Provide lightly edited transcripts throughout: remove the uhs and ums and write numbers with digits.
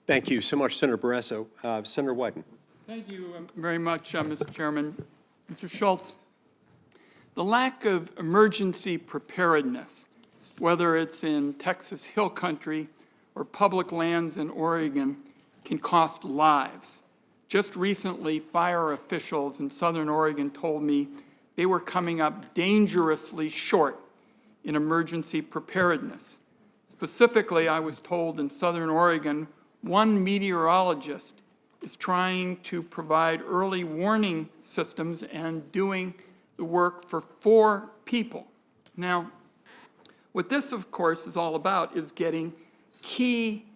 Thank you so much, Senator Barrasso. Senator Wyden. Thank you very much, Mr. Chairman. Mr. Schultz, the lack of emergency preparedness, whether it's in Texas Hill Country or public lands in Oregon, can cost lives. Just recently, fire officials in Southern Oregon told me they were coming up dangerously short in emergency preparedness. Specifically, I was told in Southern Oregon, one meteorologist is trying to provide early warning systems and doing the work for 4 people. Now, what this, of course, is all about is getting key,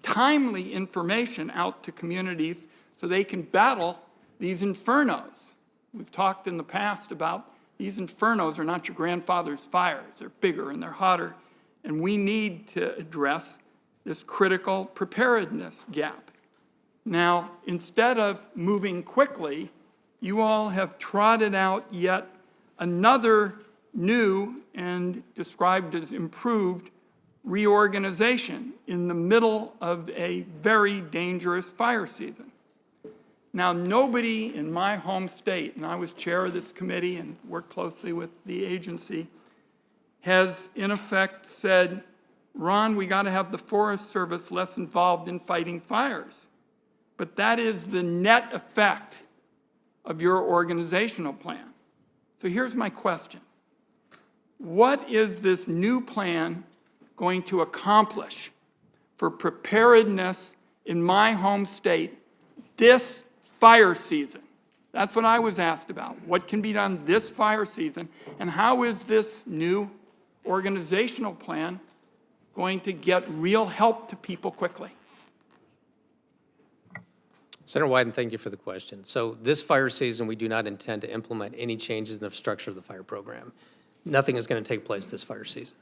timely information out to communities so they can battle these infernos. We've talked in the past about these infernos are not your grandfather's fires. They're bigger and they're hotter, and we need to address this critical preparedness gap. Now, instead of moving quickly, you all have trotted out yet another new and described as improved reorganization in the middle of a very dangerous fire season. Now, nobody in my home state, and I was chair of this committee and worked closely with the agency, has in effect said, Ron, we got to have the Forest Service less involved in fighting fires. But that is the net effect of your organizational plan. So here's my question. What is this new plan going to accomplish for preparedness in my home state this fire season? That's what I was asked about. What can be done this fire season, and how is this new organizational plan going to get real help to people quickly? Senator Wyden, thank you for the question. So this fire season, we do not intend to implement any changes in the structure of the fire program. Nothing is going to take place this fire season.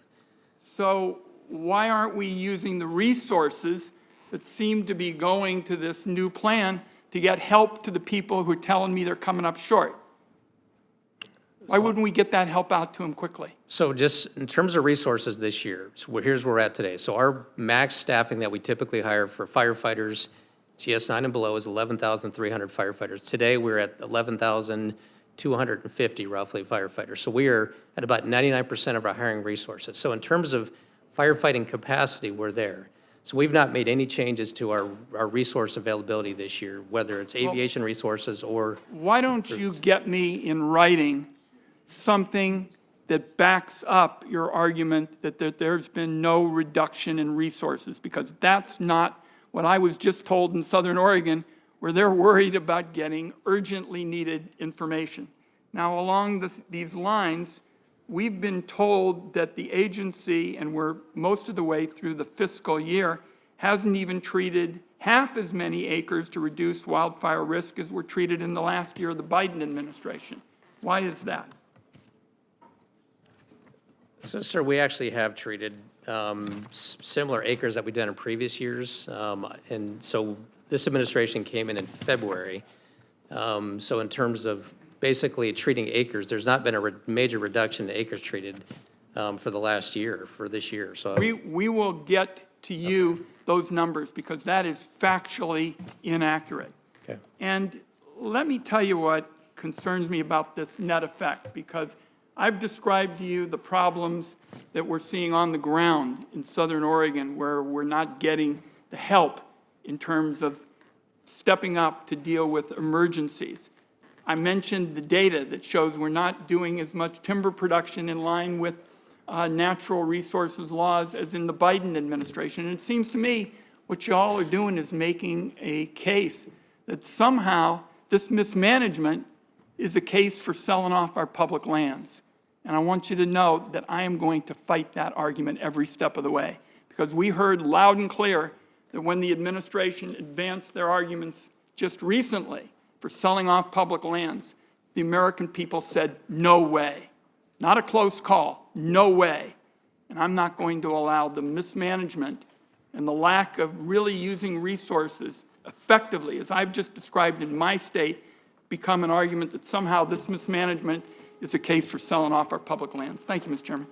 So why aren't we using the resources that seem to be going to this new plan to get help to the people who are telling me they're coming up short? Why wouldn't we get that help out to them quickly? So just in terms of resources this year, so here's where we're at today. So our max staffing that we typically hire for firefighters, GS9 and below, is 11,300 firefighters. Today we're at 11,250 roughly firefighters. So we are at about 99% of our hiring resources. So in terms of firefighting capacity, we're there. So we've not made any changes to our resource availability this year, whether it's aviation resources or... Why don't you get me in writing something that backs up your argument that there's been no reduction in resources? Because that's not what I was just told in Southern Oregon, where they're worried about getting urgently needed information. Now, along these lines, we've been told that the agency, and we're most of the way through the fiscal year, hasn't even treated half as many acres to reduce wildfire risk as were treated in the last year of the Biden administration. Why is that? So, sir, we actually have treated similar acres that we've done in previous years. And so this administration came in February. So in terms of basically treating acres, there's not been a major reduction in acres treated for the last year, for this year. So we will get to you those numbers because that is factually inaccurate. Okay. And let me tell you what concerns me about this net effect, because I've described to you the problems that we're seeing on the ground in Southern Oregon, where we're not getting the help in terms of stepping up to deal with emergencies. I mentioned the data that shows we're not doing as much timber production in line with natural resources laws as in the Biden administration. And it seems to me what y'all are doing is making a case that somehow this mismanagement is a case for selling off our public lands. And I want you to know that I am going to fight that argument every step of the way, because we heard loud and clear that when the administration advanced their arguments just recently for selling off public lands, the American people said, no way. Not a close call, no way. And I'm not going to allow the mismanagement and the lack of really using resources effectively, as I've just described in my state, become an argument that somehow this mismanagement is a case for selling off our public lands. Thank you, Mr. Chairman.